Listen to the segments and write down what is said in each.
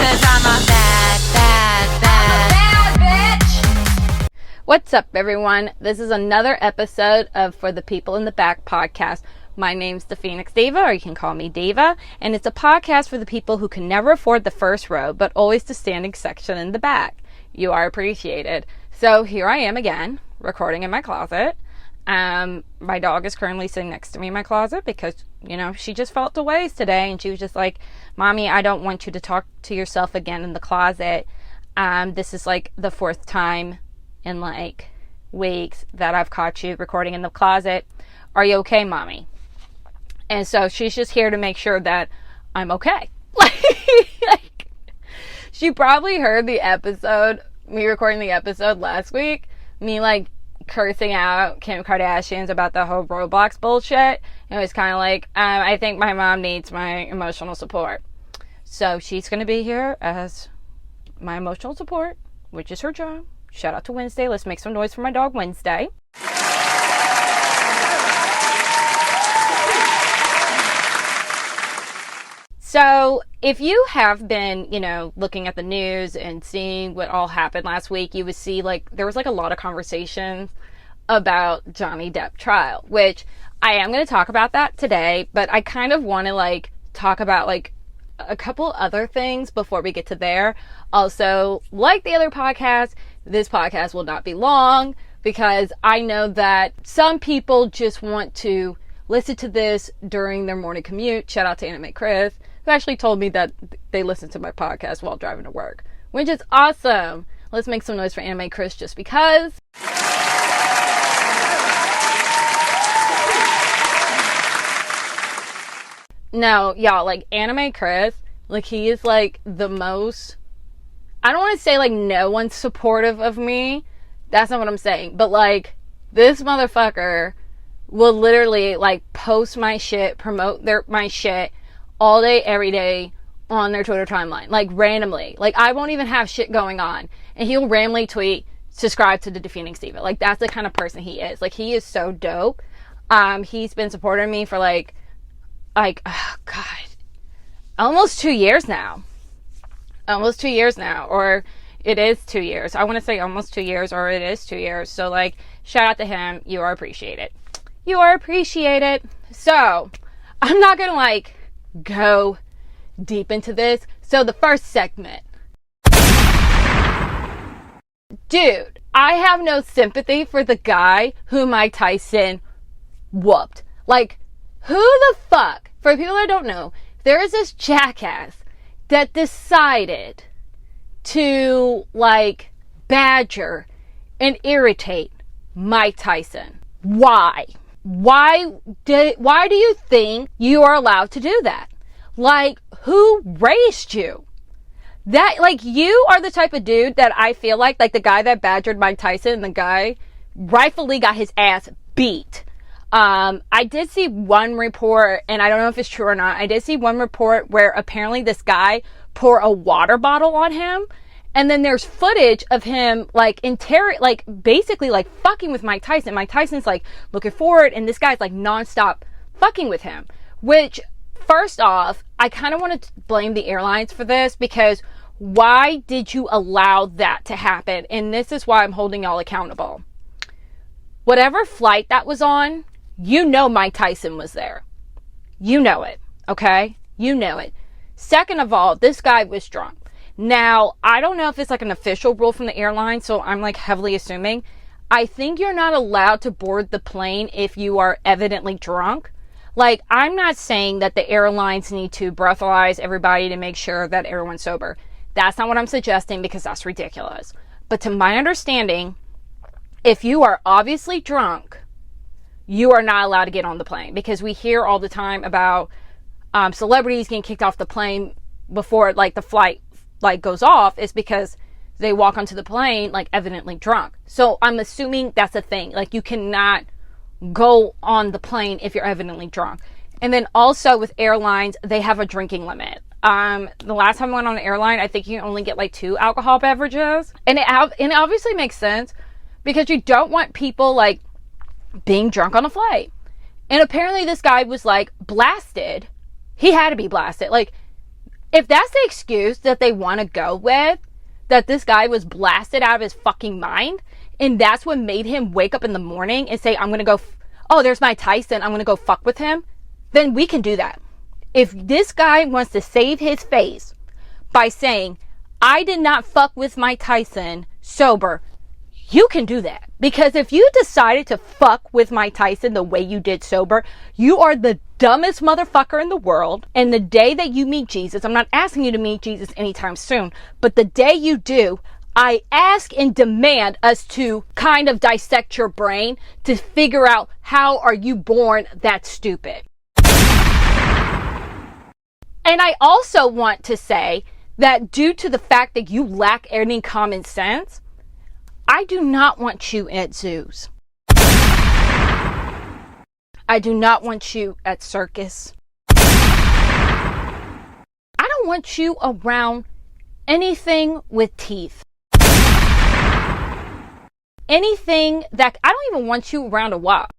'cause I'm a bad, bad, bad, bad bitch. What's up, everyone? This is another episode of For the People in the Back podcast. My name's the Phoenix Diva, or you can call me Diva, and it's a podcast for the people who can never afford the first row, but always the standing section in the back. You are appreciated. So here I am again, recording in my closet. My dog is currently sitting next to me in my closet because, you know, she just felt the ways today, and she was just like, Mommy, I don't want you to talk to yourself again in the closet. This is like the fourth time in like weeks that I've caught you recording in the closet. Are you okay, Mommy? And so she's just here to make sure that I'm okay. Like, she probably heard the episode, me recording the episode last week, me like cursing out Kim Kardashian's about the whole Roblox bullshit. And it was kind of like, I think my mom needs my emotional support. So she's going to be here as my emotional support, which is her job. Shout out to Wednesday. Let's make some noise for my dog Wednesday. So if you have been, you know, looking at the news and seeing what all happened last week, you would see like there was like a lot of conversation about Johnny Depp trial, which I am going to talk about that today, but I kind of want to like talk about like a couple other things before we get to there. Also, like the other podcast, this podcast will not be long because I know that some people just want to listen to this during their morning commute. Shout out to Anime Chris, who actually told me that they listen to my podcast while driving to work, which is awesome. Let's make some noise for Anime Chris just because. No, y'all, like, Anime Chris, like, he is, like, the most, I don't want to say, like, no one's supportive of me. That's not what I'm saying. But, like, this motherfucker will literally, like, post my shit, promote my shit all day, every day on their Twitter timeline. Like, randomly. Like, I won't even have shit going on. And he'll randomly tweet, subscribe to the Phoenix Diva. Like, that's the kind of person he is. Like, he is so dope. He's been supporting me for, like, oh God, almost 2 years now. Almost 2 years now. Or it is 2 years. I want to say almost 2 years, or it is 2 years. So, like, shout out to him. You are appreciated. You are appreciated. So, I'm not going to, like, go deep into this. So, the first segment. Dude, I have no sympathy for the guy who Mike Tyson whooped. Like, who the fuck, for people that don't know, there is this jackass that decided to, like, badger and irritate Mike Tyson. Why? Why do you think you are allowed to do that? Like, who raised you? That, like, you are the type of dude that I feel like the guy that badgered Mike Tyson, the guy rightfully got his ass beat. I did see one report, and I don't know if it's true or not. I did see one report where apparently this guy poured a water bottle on him, and then there's footage of him like basically like fucking with Mike Tyson. Mike Tyson's like looking forward, and this guy's like nonstop fucking with him. Which, first off, I kind of want to blame the airlines for this, because why did you allow that to happen? And this is why I'm holding y'all accountable. Whatever flight that was on, you know Mike Tyson was there. You know it, okay? You know it. Second of all, this guy was drunk. Now, I don't know if it's like an official rule from the airline, so I'm like heavily assuming. I think you're not allowed to board the plane if you are evidently drunk. Like, I'm not saying that the airlines need to breathalyze everybody to make sure that everyone's sober. That's not what I'm suggesting, because that's ridiculous. But to my understanding, if you are obviously drunk, you are not allowed to get on the plane, because we hear all the time about celebrities getting kicked off the plane before like the flight like goes off. Is because they walk onto the plane like evidently drunk. So I'm assuming that's a thing. Like, you cannot go on the plane if you're evidently drunk. And then also with airlines, they have a drinking limit. The last time I went on an airline, I think you can only get like 2 alcohol beverages, and it obviously makes sense, because you don't want people like being drunk on a flight. And apparently this guy was like blasted. He had to be blasted. Like, If that's the excuse that they want to go with, that this guy was blasted out of his fucking mind, and that's what made him wake up in the morning and say, I'm going to go, oh, there's my Tyson, I'm going to go fuck with him, then we can do that. If this guy wants to save his face by saying, I did not fuck with Mike Tyson sober, you can do that. Because if you decided to fuck with Mike Tyson the way you did sober, you are the dumbest motherfucker in the world. And the day that you meet Jesus, I'm not asking you to meet Jesus anytime soon, but the day you do, I ask and demand us to kind of dissect your brain to figure out, how are you born that stupid? And I also want to say that due to the fact that you lack any common sense, I do not want you at zoos. I do not want you at circus. I don't want you around anything with teeth. Anything that, I don't even want you around a wop.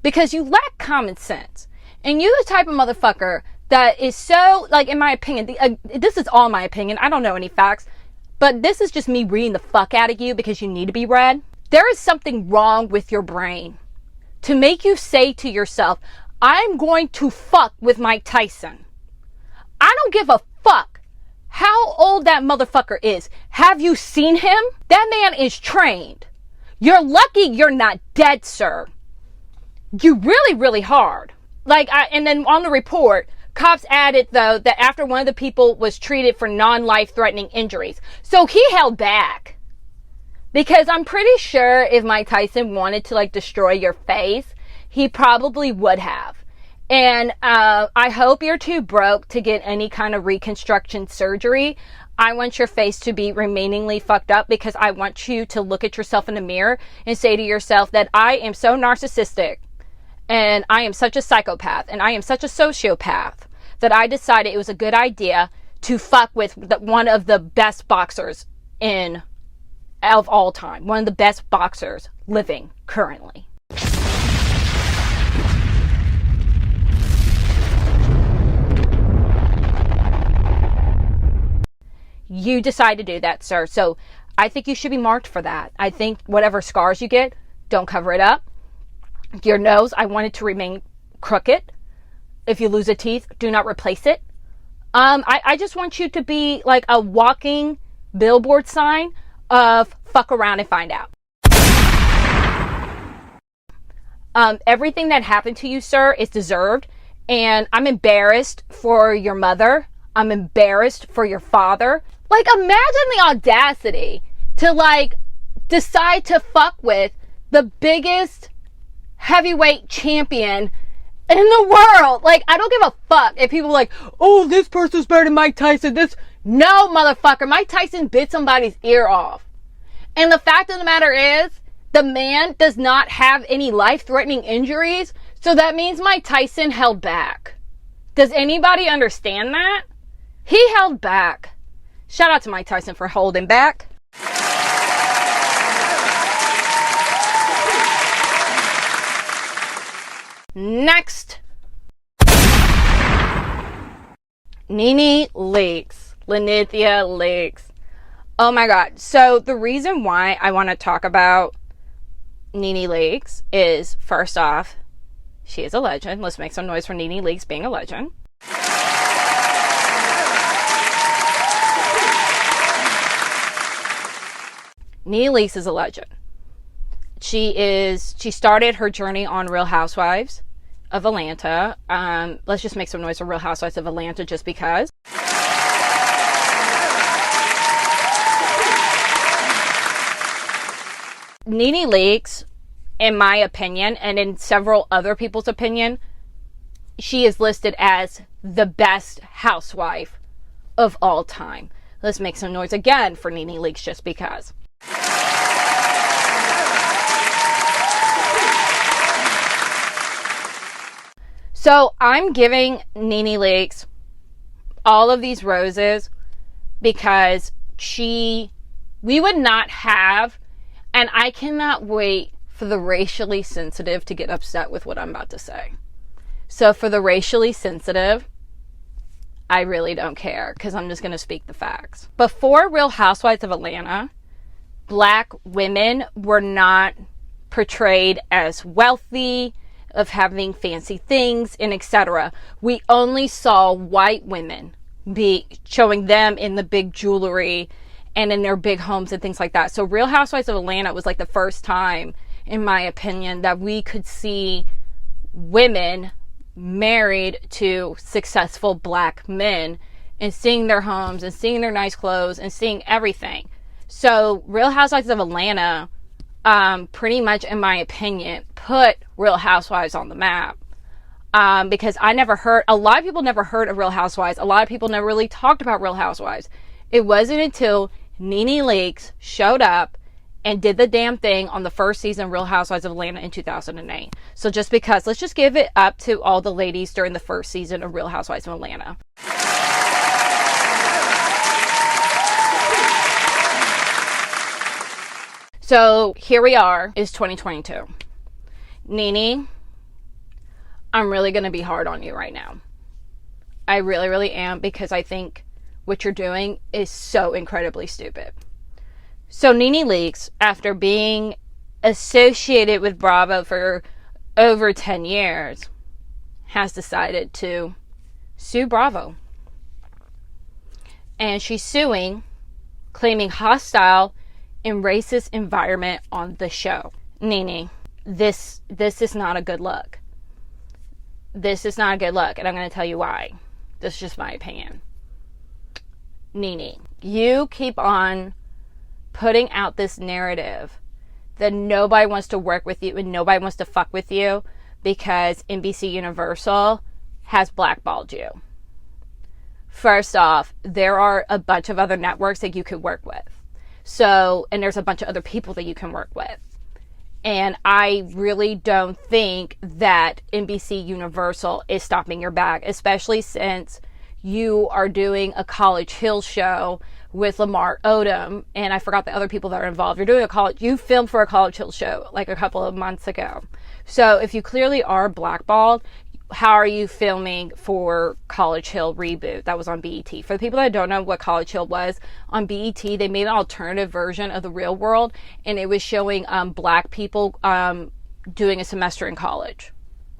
Because you lack common sense. And you're the type of motherfucker that is so, like, in my opinion, this is all my opinion, I don't know any facts, but this is just me reading the fuck out of you because you need to be read. There is something wrong with your brain to make you say to yourself, I'm going to fuck with Mike Tyson. I don't give a fuck how old that motherfucker is. Have you seen him? That man is trained. You're lucky you're not dead, sir. You really, really hard. And then on the report, cops added, though, that after one of the people was treated for non-life-threatening injuries. So he held back. Because I'm pretty sure if Mike Tyson wanted to, like, destroy your face, he probably would have. And I hope you're too broke to get any kind of reconstruction surgery. I want your face to be remainingly fucked up because I want you to look at yourself in the mirror and say to yourself that I am so narcissistic. And I am such a psychopath, and I am such a sociopath, that I decided it was a good idea to fuck with one of the best boxers of all time. One of the best boxers living currently. You decide to do that, sir. So I think you should be marked for that. I think whatever scars you get, don't cover it up. Your nose, I want it to remain crooked. If you lose a teeth, do not replace it. I just want you to be like a walking billboard sign of fuck around and find out. Everything that happened to you, sir, is deserved. And I'm embarrassed for your mother. I'm embarrassed for your father. Like, imagine the audacity to, like, decide to fuck with the biggest heavyweight champion in the world. Like, I don't give a fuck if people are like, oh, this person's better than Mike Tyson. No, motherfucker. Mike Tyson bit somebody's ear off. And the fact of the matter is, the man does not have any life-threatening injuries. So that means Mike Tyson held back. Does anybody understand that? He held back. Shout out to Mike Tyson for holding back. Next. Nene leaks. Lenithia leaks. Oh my god. So the reason why I want to talk about Nene leaks is, first off, she is a legend. Let's make some noise for Nene leaks being a legend. Nene Leakes is a legend. She started her journey on Real Housewives of Atlanta. Let's just make some noise for Real Housewives of Atlanta just because. Nene Leakes, in my opinion, and in several other people's opinion, she is listed as the best housewife of all time. Let's make some noise again for Nene Leakes just because. So I'm giving Nene Leakes all of these roses because we would not have, and I cannot wait for the racially sensitive to get upset with what I'm about to say. So for the racially sensitive, I really don't care because I'm just going to speak the facts. Before Real Housewives of Atlanta, black women were not portrayed as wealthy, of having fancy things, and etc. We only saw white women be showing them in the big jewelry and in their big homes and things like that. So Real Housewives of Atlanta was like the first time, in my opinion, that we could see women married to successful black men and seeing their homes and seeing their nice clothes and seeing everything. So Real Housewives of Atlanta, pretty much, in my opinion, put Real Housewives on the map. Because a lot of people never heard of Real Housewives. A lot of people never really talked about Real Housewives. It wasn't until Nene Leakes showed up and did the damn thing on the first season of Real Housewives of Atlanta in 2008. So just because, let's just give it up to all the ladies during the first season of Real Housewives of Atlanta. So here we are, is 2022. Nene, I'm really going to be hard on you right now. I really, really am, because I think what you're doing is so incredibly stupid. So Nene Leakes, after being associated with Bravo for over 10 years, has decided to sue Bravo. And she's suing, claiming hostile and racist environment on the show. Nene, this is not a good look. This is not a good look, and I'm going to tell you why. This is just my opinion. Nene, you keep on putting out this narrative that nobody wants to work with you and nobody wants to fuck with you because NBC Universal has blackballed you. First off, there are a bunch of other networks that you could work with. So, and there's a bunch of other people that you can work with. And I really don't think that NBC Universal is stopping your bag, especially since you are doing a College Hill show with Lamar Odom, and I forgot the other people that are involved. You filmed for a College Hill show like a couple of months ago. So if you clearly are blackballed, how are you filming for College Hill Reboot that was on BET? For the people that don't know what College Hill was, on BET, they made an alternative version of The Real World, and it was showing black people doing a semester in college.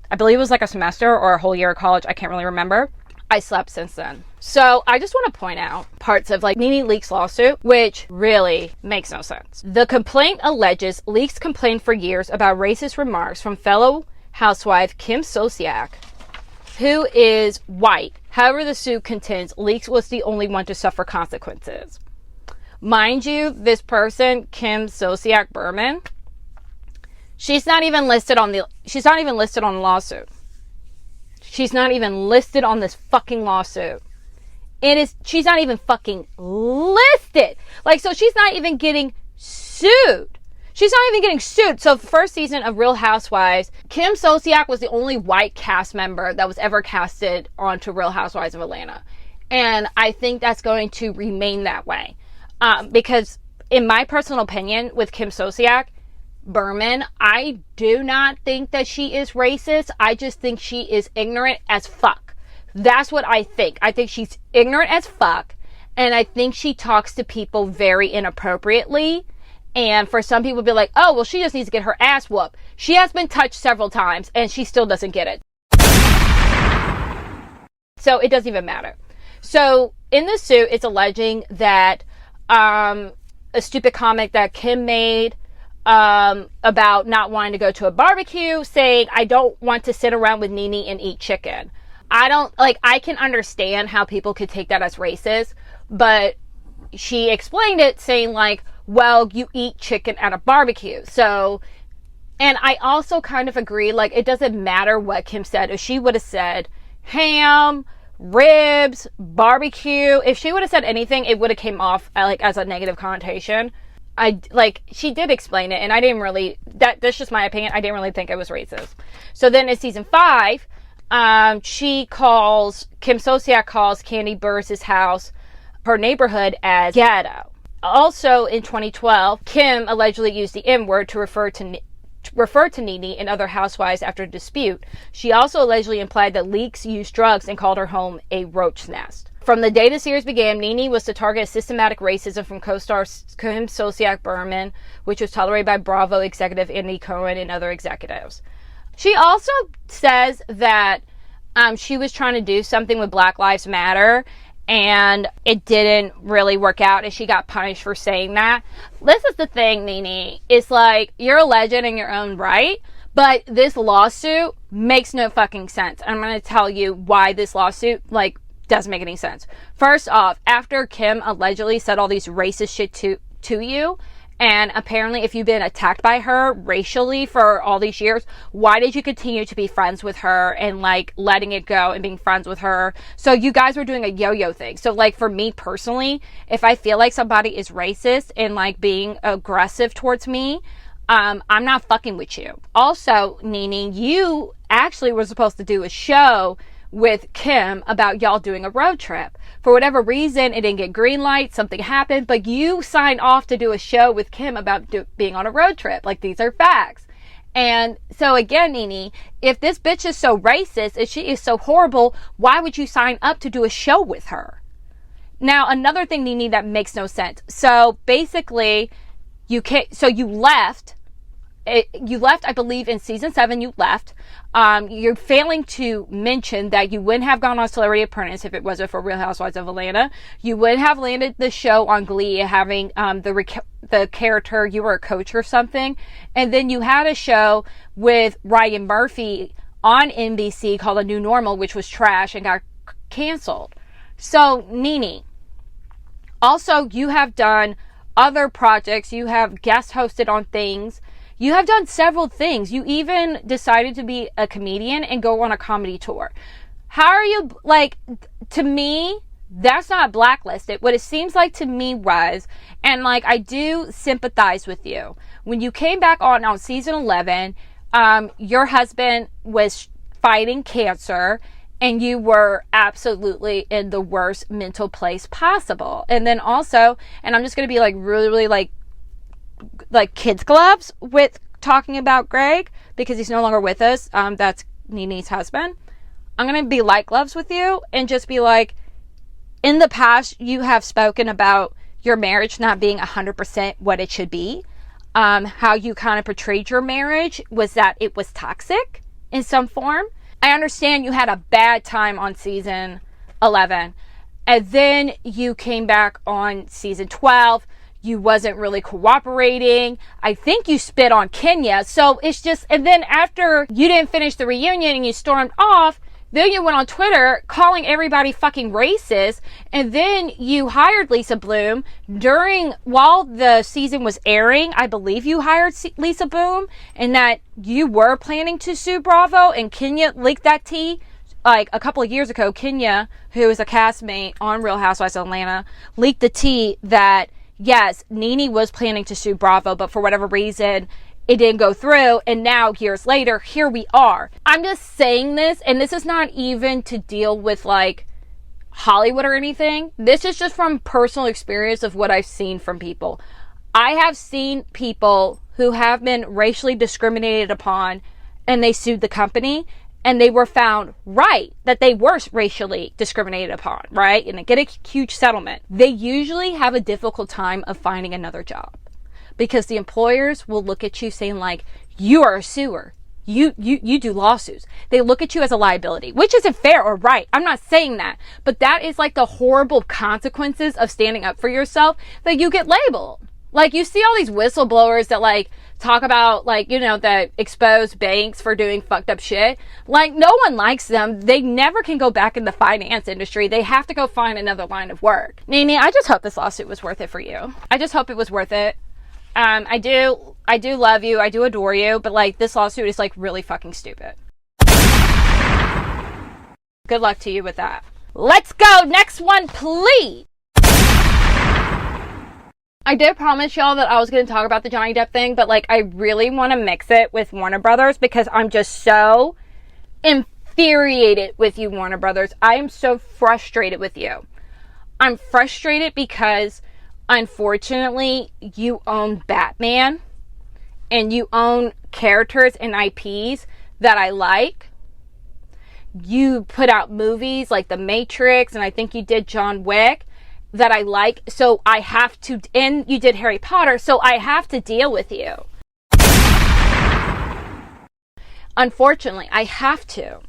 I believe it was like a semester or a whole year of college. I can't really remember. I slept since then. So I just want to point out parts of like Nene Leakes' lawsuit, which really makes no sense. The complaint alleges Leakes complained for years about racist remarks from fellow housewife Kim Sosiak, who is white. However, the suit contends Leakes was the only one to suffer consequences. Mind you, this person, Kim Sosiak Berman, she's not even listed on the lawsuit. She's not even listed on this fucking lawsuit. She's not even fucking listed. Like, so she's not even getting sued. She's not even getting sued. So the first season of Real Housewives, Kim Sosiak was the only white cast member that was ever casted onto Real Housewives of Atlanta. And I think that's going to remain that way. Because in my personal opinion, with Kim Sosiak Berman, I do not think that she is racist. I just think she is ignorant as fuck. That's what I think. I think she's ignorant as fuck. And I think she talks to people very inappropriately. And for some people to be like, oh, well, she just needs to get her ass whooped. She has been touched several times and she still doesn't get it. So it doesn't even matter. So in the suit, it's alleging that a stupid comment that Kim made about not wanting to go to a barbecue, saying, I don't want to sit around with Nene and eat chicken. I can understand how people could take that as racist, but she explained it saying like, well, you eat chicken at a barbecue. So, and I also kind of agree, like, it doesn't matter what Kim said. If she would have said ham, ribs, barbecue, if she would have said anything, it would have came off like as a negative connotation. She did explain it, and I didn't really, that's just my opinion. I didn't really think it was racist. So then in season 5, Kim Sosiak calls Kandi Burruss' house, her neighborhood, as ghetto. Also in 2012, Kim allegedly used the N-word to refer to referred to Nene and other housewives after a dispute. She also allegedly implied that Leakes used drugs and called her home a roach nest. From the day the series began, Nene was to target systematic racism from co-star Kim Berman, which was tolerated by Bravo executive Andy Cohen and other executives. She also says that she was trying to do something with Black Lives Matter, and it didn't really work out, and she got punished for saying that. This is the thing, Nene. It's like, you're a legend in your own right, but this lawsuit makes no fucking sense. I'm going to tell you why this lawsuit, doesn't make any sense. First off, after Kim allegedly said all these racist shit to you, and apparently if you've been attacked by her racially for all these years, why did you continue to be friends with her and letting it go and being friends with her? So you guys were doing a yo-yo thing. So for me personally, if I feel like somebody is racist and being aggressive towards me, I'm not fucking with you. Also, Nene, you actually were supposed to do a show with Kim about y'all doing a road trip. For whatever reason, it didn't get green light, something happened, but you signed off to do a show with Kim about being on a road trip. These are facts. And so again, Nene, if this bitch is so racist, if she is so horrible, why would you sign up to do a show with her? Now, another thing, Nene, that makes no sense. So basically, you left, I believe, in season 7, you left. You're failing to mention that you wouldn't have gone on Celebrity Apprentice if it wasn't for Real Housewives of Atlanta. You would have landed the show on Glee, having the character, you were a coach or something. And then you had a show with Ryan Murphy on NBC called A New Normal, which was trash and got canceled. So, Nene, also, you have done other projects. You have guest hosted on things. You have done several things. You even decided to be a comedian and go on a comedy tour. How are you, to me, that's not blacklisted. What it seems like to me was, and I do sympathize with you. When you came back on season 11, your husband was fighting cancer, and you were absolutely in the worst mental place possible. And then also, and I'm just going to be really kids gloves with talking about Greg, because he's no longer with us. That's Nene's husband. I'm going to be light gloves with you and just be in the past, you have spoken about your marriage not being 100% what it should be. How you kind of portrayed your marriage was that it was toxic in some form. I understand you had a bad time on season 11, and then you came back on season 12. You wasn't really cooperating. I think you spit on Kenya. So it's just, and then after you didn't finish the reunion and you stormed off, then you went on Twitter calling everybody fucking racist. And then you hired Lisa Bloom while the season was airing. I believe you hired Lisa Bloom, and that you were planning to sue Bravo, and Kenya leaked that tea. A couple of years ago, Kenya, who is a castmate on Real Housewives of Atlanta, leaked the tea that yes, Nene was planning to sue Bravo, but for whatever reason, it didn't go through. And now, years later, here we are. I'm just saying this, and this is not even to deal with Hollywood or anything. This is just from personal experience of what I've seen from people. I have seen people who have been racially discriminated upon, and they sued the company, and they were found right that they were racially discriminated upon, right? And they get a huge settlement. They usually have a difficult time of finding another job, because the employers will look at you saying you are a suer. You do lawsuits. They look at you as a liability, which isn't fair or right. I'm not saying that, but that is the horrible consequences of standing up for yourself, that you get labeled. You see all these whistleblowers that talk about that expose banks for doing fucked up shit. No one likes them. They never can go back in the finance industry. They have to go find another line of work. Nene, I just hope this lawsuit was worth it for you. I just hope it was worth it. I do love you. I do adore you. But this lawsuit is really fucking stupid. Good luck to you with that. Let's go. Next one, please. I did promise y'all that I was going to talk about the Johnny Depp thing, but I really want to mix it with Warner Brothers, because I'm just so infuriated with you, Warner Brothers. I am so frustrated with you. I'm frustrated because, unfortunately, you own Batman, and you own characters and IPs that I like. You put out movies like The Matrix, and I think you did John Wick, that I like. So I have to, and you did Harry Potter, so I have to deal with you. Unfortunately, I have to.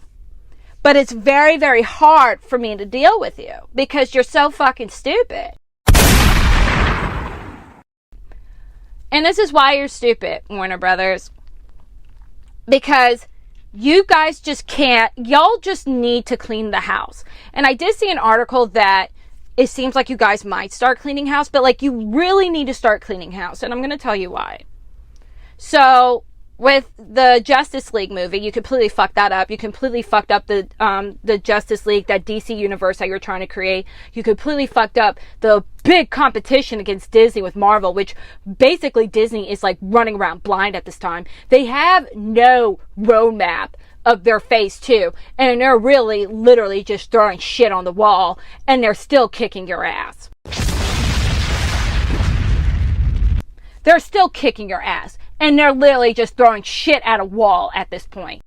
But it's very, very hard for me to deal with you because you're so fucking stupid. And this is why you're stupid, Warner Brothers. Because you guys just can't, y'all just need to clean the house. And I did see an article that it seems like you guys might start cleaning house, but like you really need to start cleaning house. And I'm going to tell you why. So with the Justice League movie, you completely fucked that up. You completely fucked up the Justice League, that DC universe that you're trying to create. You completely fucked up the big competition against Disney with Marvel, which basically Disney is like running around blind at this time. They have no roadmap of their phase 2, and they're really literally just throwing shit on the wall, and they're still kicking your ass. They're still kicking your ass. And they're literally just throwing shit at a wall at this point.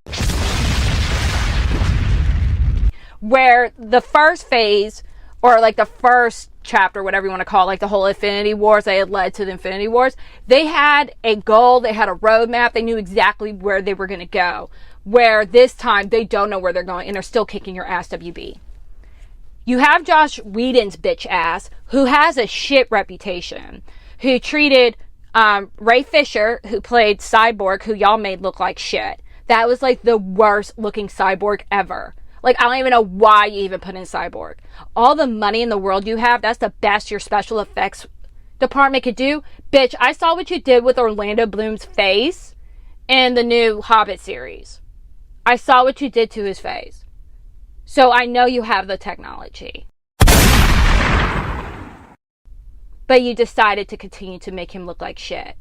Where the first phase, or like the first chapter, whatever you want to call it, like the whole Infinity Wars, they had led to the Infinity Wars. They had a goal, they had a roadmap, they knew exactly where they were going to go. Where this time, they don't know where they're going, and they're still kicking your ass, WB. You have Josh Whedon's bitch ass, who has a shit reputation, who treated Ray Fisher, who played Cyborg, who y'all made look like shit. That was like the worst looking Cyborg ever. Like, I don't even know why you even put in Cyborg. All the money in the world you have, that's the best your special effects department could do. Bitch, I saw what you did with Orlando Bloom's face in the new Hobbit series. I saw what you did to his face. So I know you have the technology. But you decided to continue to make him look like shit.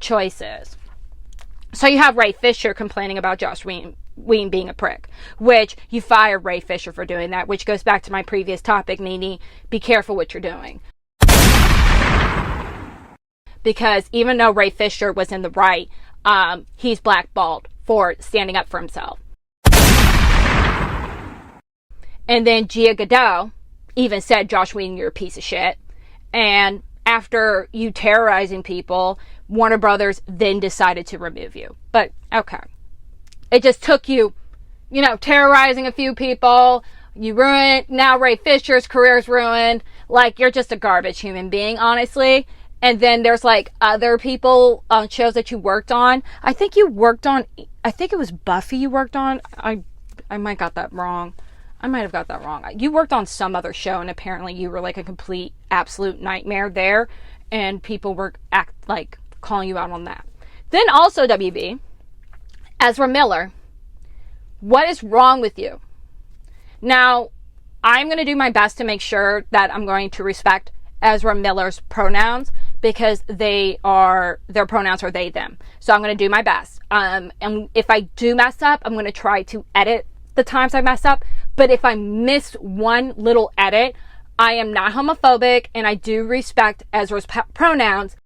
Choices. So you have Ray Fisher complaining about Josh Whedon being a prick, which you fired Ray Fisher for doing that, which goes back to my previous topic, Nene. Be careful what you're doing. Because even though Ray Fisher was in the right, he's blackballed for standing up for himself. And then Gia Gadot even said, Josh Whedon, you're a piece of shit. And after you terrorizing people, Warner Brothers then decided to remove you. But, okay. It just took you, terrorizing a few people. You ruined, now Ray Fisher's career's ruined. Like, you're just a garbage human being, honestly. And then there's, like, other people on shows that you worked on. I think it was Buffy you worked on. I might got that wrong. I might have got that wrong. You worked on some other show, and apparently you were like a complete, absolute nightmare there, and people were calling you out on that. Then also, WB, Ezra Miller, what is wrong with you? Now, I'm going to do my best to make sure that I'm going to respect Ezra Miller's pronouns, because their pronouns are they, them. So I'm going to do my best. And if I do mess up, I'm going to try to edit the times I mess up. But if I miss one little edit, I am not homophobic, and I do respect Ezra's pronouns.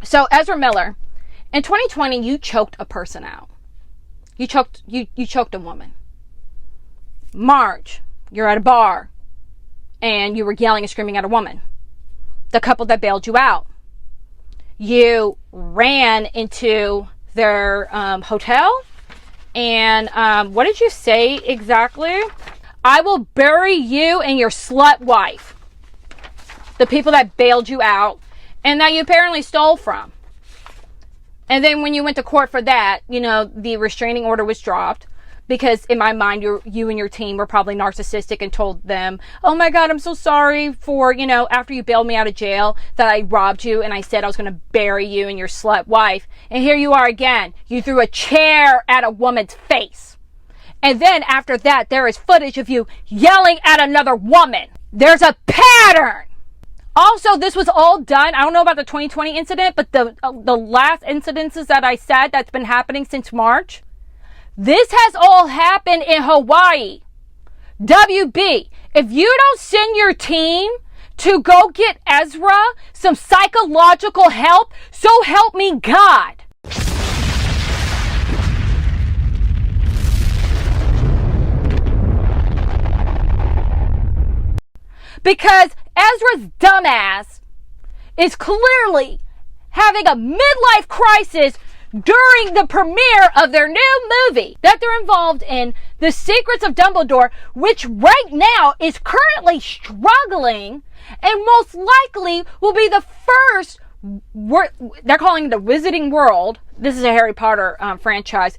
So Ezra Miller, in 2020, you choked a person out. You choked a woman. March, you're at a bar, and you were yelling and screaming at a woman. The couple that bailed you out. You ran into their hotel, and what did you say exactly? I will bury you and your slut wife. The people that bailed you out and that you apparently stole from. And then when you went to court for that, the restraining order was dropped. Because in my mind, you and your team were probably narcissistic and told them, oh my God, I'm so sorry for, after you bailed me out of jail, that I robbed you and I said I was going to bury you and your slut wife. And here you are again. You threw a chair at a woman's face. And then after that, there is footage of you yelling at another woman. There's a pattern. Also, this was all done. I don't know about the 2020 incident, but the last incidences that I said that's been happening since March. This has all happened in Hawaii, WB, if you don't send your team to go get Ezra some psychological help, so help me God. Because Ezra's dumbass is clearly having a midlife crisis during the premiere of their new movie that they're involved in, The Secrets of Dumbledore, which right now is currently struggling and most likely will be the first, they're calling it the Wizarding World, this is a Harry Potter franchise,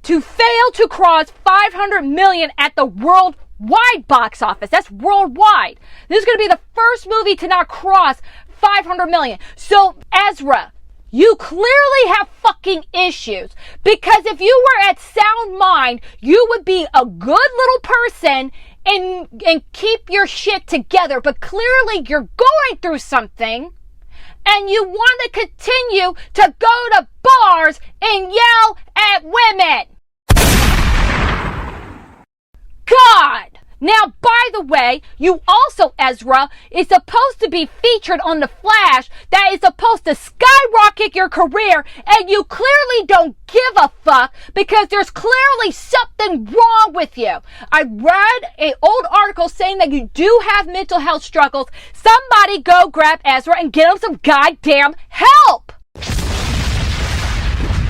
to fail to cross 500 million at the worldwide box office. That's worldwide. This is going to be the first movie to not cross 500 million. So, Ezra, you clearly have fucking issues, because if you were at sound mind, you would be a good little person and keep your shit together. But clearly you're going through something and you want to continue to go to bars and yell at women. God! Now, by the way, you also, Ezra, is supposed to be featured on The Flash that is supposed to skyrocket your career, and you clearly don't give a fuck because there's clearly something wrong with you. I read an old article saying that you do have mental health struggles. Somebody go grab Ezra and get him some goddamn help!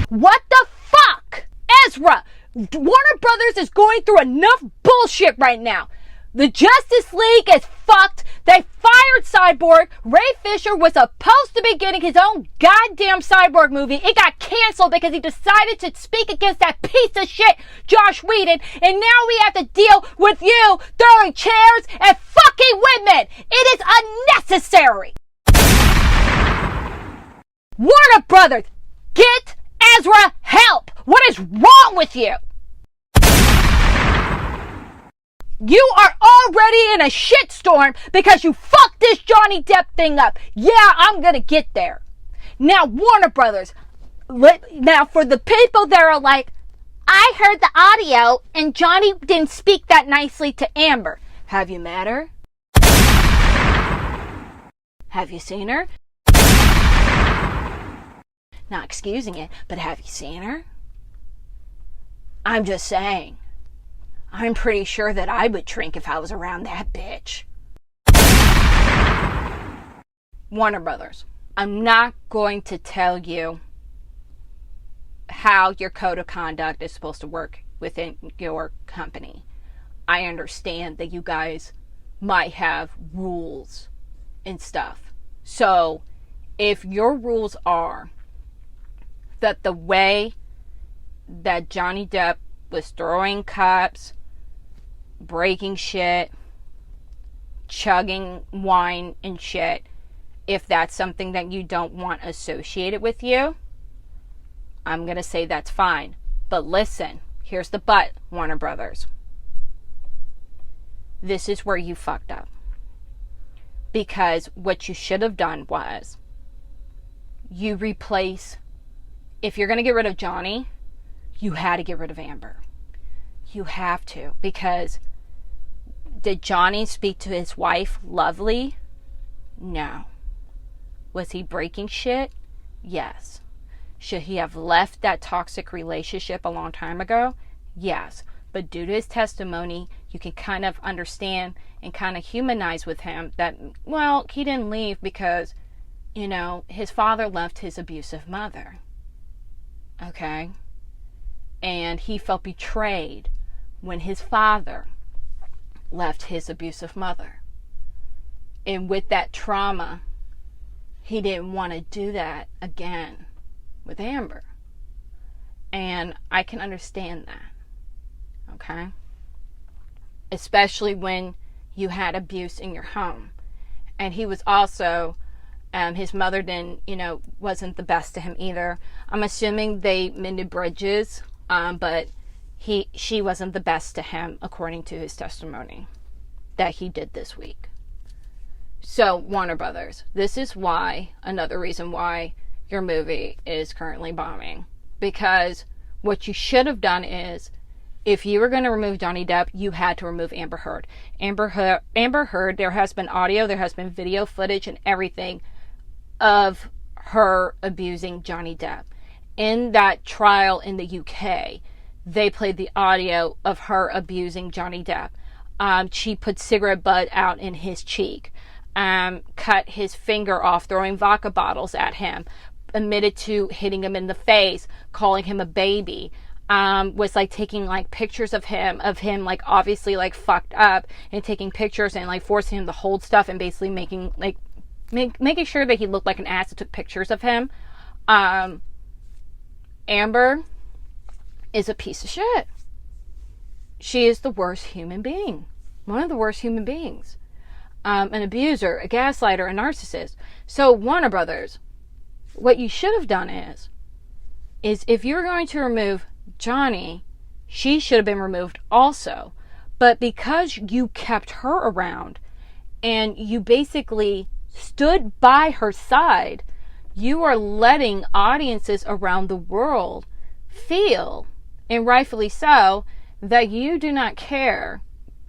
What the fuck? Ezra! Warner Brothers is going through enough bullshit right now. The Justice League is fucked. They fired Cyborg. Ray Fisher was supposed to be getting his own goddamn Cyborg movie. It got canceled because he decided to speak against that piece of shit, Josh Whedon. And now we have to deal with you throwing chairs at fucking women. It is unnecessary. Warner Brothers, get Ezra help. What is wrong with you? You are already in a shitstorm because you fucked this Johnny Depp thing up. Yeah, I'm gonna get there. Now, Warner Brothers, now for the people that are like, I heard the audio and Johnny didn't speak that nicely to Amber. Have you met her? Have you seen her? Not excusing it, but have you seen her? I'm just saying. I'm pretty sure that I would drink if I was around that bitch. Warner Brothers, I'm not going to tell you how your code of conduct is supposed to work within your company. I understand that you guys might have rules and stuff. So, if your rules are that the way that Johnny Depp was throwing cups, breaking shit, chugging wine and shit, if that's something that you don't want associated with you, I'm going to say that's fine. But listen, here's the but, Warner Brothers. This is where you fucked up. Because what you should have done was, you replace, if you're going to get rid of Johnny, you had to get rid of Amber. You have to, because did Johnny speak to his wife lovely? No. Was he breaking shit? Yes. Should he have left that toxic relationship a long time ago? Yes. But due to his testimony, you can kind of understand and kind of humanize with him that, well, he didn't leave because, you know, his father left his abusive mother. Okay? And he felt betrayed when his father left his abusive mother. And with that trauma, he didn't want to do that again with Amber. And I can understand that. Okay? Especially when you had abuse in your home. And he was also, his mother wasn't the best to him either. I'm assuming they mended bridges, but she wasn't the best to him, according to his testimony that he did this week. So, Warner Brothers, this is why, another reason why your movie is currently bombing. Because what you should have done is, if you were going to remove Johnny Depp, you had to remove Amber Heard. Amber Heard, there has been audio, there has been video footage and everything of her abusing Johnny Depp. In that trial in the UK, they played the audio of her abusing Johnny Depp. She put cigarette butt out in his cheek, cut his finger off, throwing vodka bottles at him, admitted to hitting him in the face, calling him a baby, was like taking like pictures of him like obviously like fucked up, and taking pictures and like forcing him to hold stuff and basically making like making sure that he looked like an ass and took pictures of him. Amber is a piece of shit. She is the worst human being. One of the worst human beings. An abuser, a gaslighter, a narcissist. So Warner Brothers, what you should have done is if you were going to remove Johnny, she should have been removed also. But because you kept her around and you basically stood by her side, you are letting audiences around the world feel, and rightfully so, that you do not care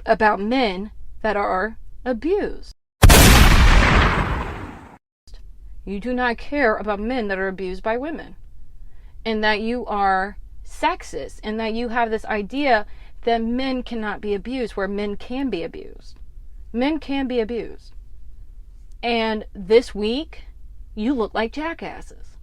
about men that are abused. You do not care about men that are abused by women. And that you are sexist, and that you have this idea that men cannot be abused, where men can be abused. Men can be abused. And this week, you look like jackasses.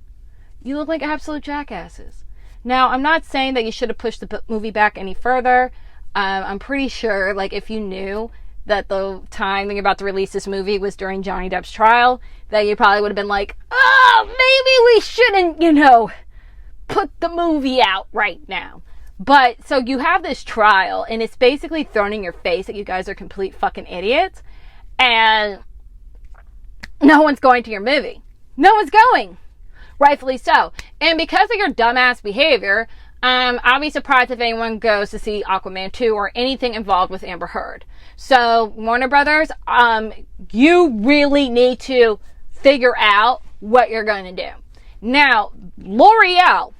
You look like absolute jackasses. Now, I'm not saying that you should have pushed the movie back any further. I'm pretty sure, like, if you knew that the time that you're about to release this movie was during Johnny Depp's trial, that you probably would have been like, oh, maybe we shouldn't, put the movie out right now. But, so you have this trial, and it's basically thrown in your face that you guys are complete fucking idiots, and no one's going to your movie. No one's going. Rightfully so. And because of your dumbass behavior, I'll be surprised if anyone goes to see Aquaman 2 or anything involved with Amber Heard. So, Warner Brothers, you really need to figure out what you're going to do. Now, L'Oreal,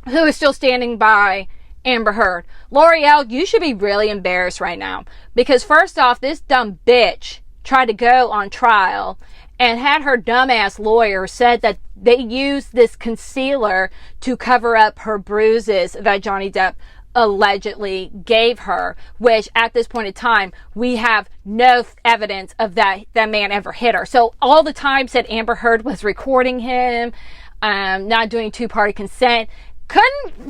who is still standing by Amber Heard. L'Oreal, you should be really embarrassed right now. Because first off, this dumb bitch tried to go on trial and had her dumbass lawyer said that they used this concealer to cover up her bruises that Johnny Depp allegedly gave her, which at this point in time, we have no evidence of that man ever hit her. So all the times that Amber Heard was recording him, not doing two-party consent, could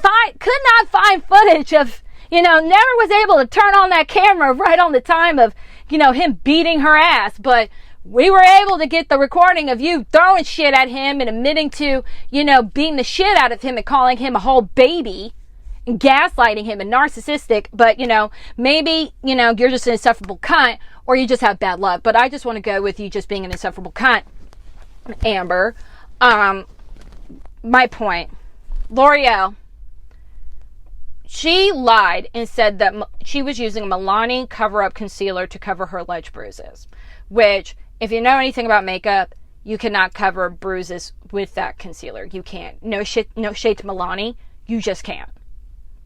not find footage of, never was able to turn on that camera right on the time of, him beating her ass. But we were able to get the recording of you throwing shit at him and admitting to, beating the shit out of him and calling him a whole baby and gaslighting him and narcissistic. But, maybe, you're just an insufferable cunt, or you just have bad luck. But I just want to go with you just being an insufferable cunt, Amber. My point. L'Oreal, she lied and said that she was using a Milani cover-up concealer to cover her alleged bruises. Which, if you know anything about makeup, you cannot cover bruises with that concealer. You can't. No shade to Milani. You just can't.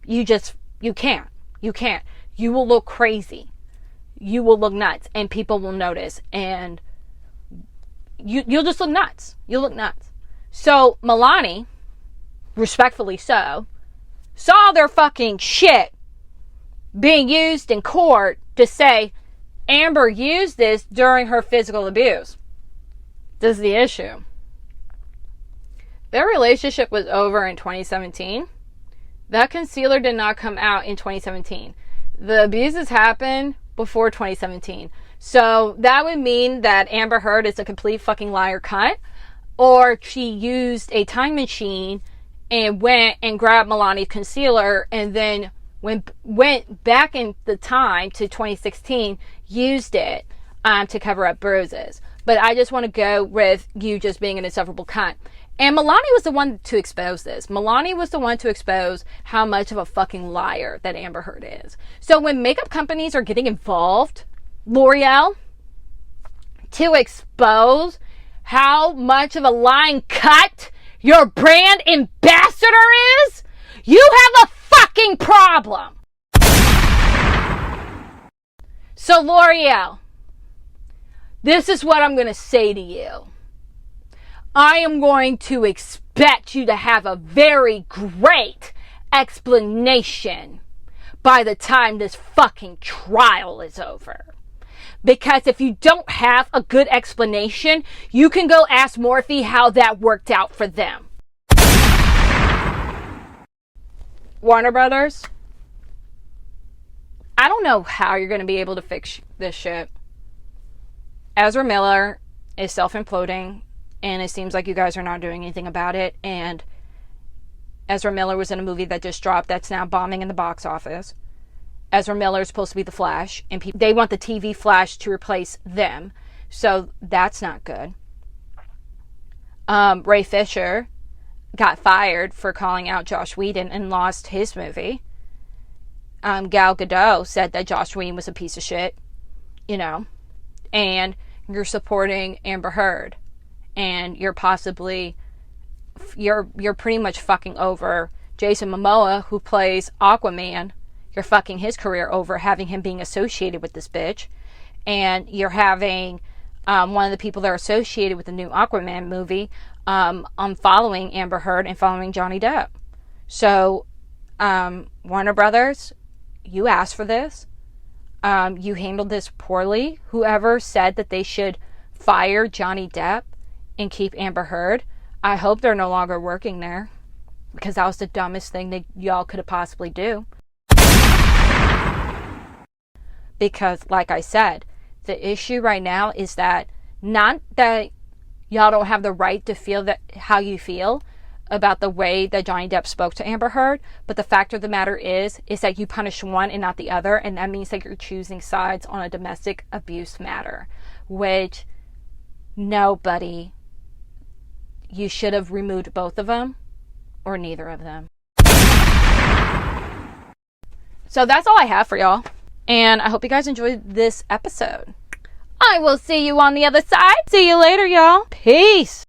You can't. You can't. You will look crazy. You will look nuts. And people will notice. And you'll just look nuts. You'll look nuts. So, Milani, respectfully so, saw their fucking shit being used in court to say Amber used this during her physical abuse. This is the issue. Their relationship was over in 2017. That concealer did not come out in 2017. The abuses happened before 2017. So that would mean that Amber Heard is a complete fucking liar cunt, or she used a time machine and went and grabbed Milani's concealer and then went back in the time to 2016, used it to cover up bruises. But I just want to go with you just being an insufferable cunt. And Milani was the one to expose this. Milani was the one to expose how much of a fucking liar that Amber Heard is. So when makeup companies are getting involved, L'Oreal, to expose how much of a lying cunt your brand ambassador is, you have a fucking problem. So, L'Oreal, this is what I'm going to say to you. I am going to expect you to have a very great explanation by the time this fucking trial is over. Because if you don't have a good explanation, you can go ask Morphe how that worked out for them. Warner Brothers, I don't know how you're going to be able to fix this shit. Ezra Miller is self-imploding, and it seems like you guys are not doing anything about it. And Ezra Miller was in a movie that just dropped that's now bombing in the box office. Ezra Miller is supposed to be the Flash, and they want the TV Flash to replace them. So that's not good. Ray Fisher got fired for calling out Joss Whedon and lost his movie. Gal Gadot said that Joss Whedon was a piece of shit, and you're supporting Amber Heard, and you're pretty much fucking over Jason Momoa, who plays Aquaman. You're fucking his career over, having him being associated with this bitch, and you're having one of the people that are associated with the new Aquaman movie following Amber Heard and following Johnny Depp. So Warner Brothers, you asked for this. You handled this poorly. Whoever said that they should fire Johnny Depp and keep Amber Heard, I hope they're no longer working there, because that was the dumbest thing that y'all could have possibly do. Because, like I said, the issue right now is that not that y'all don't have the right to feel that how you feel about the way that Johnny Depp spoke to Amber Heard, but the fact of the matter is that you punish one and not the other, and that means that you're choosing sides on a domestic abuse matter, which nobody, you should have removed both of them or neither of them. So that's all I have for y'all, and I hope you guys enjoyed this episode. I will see you on the other side. See you later, y'all. Peace.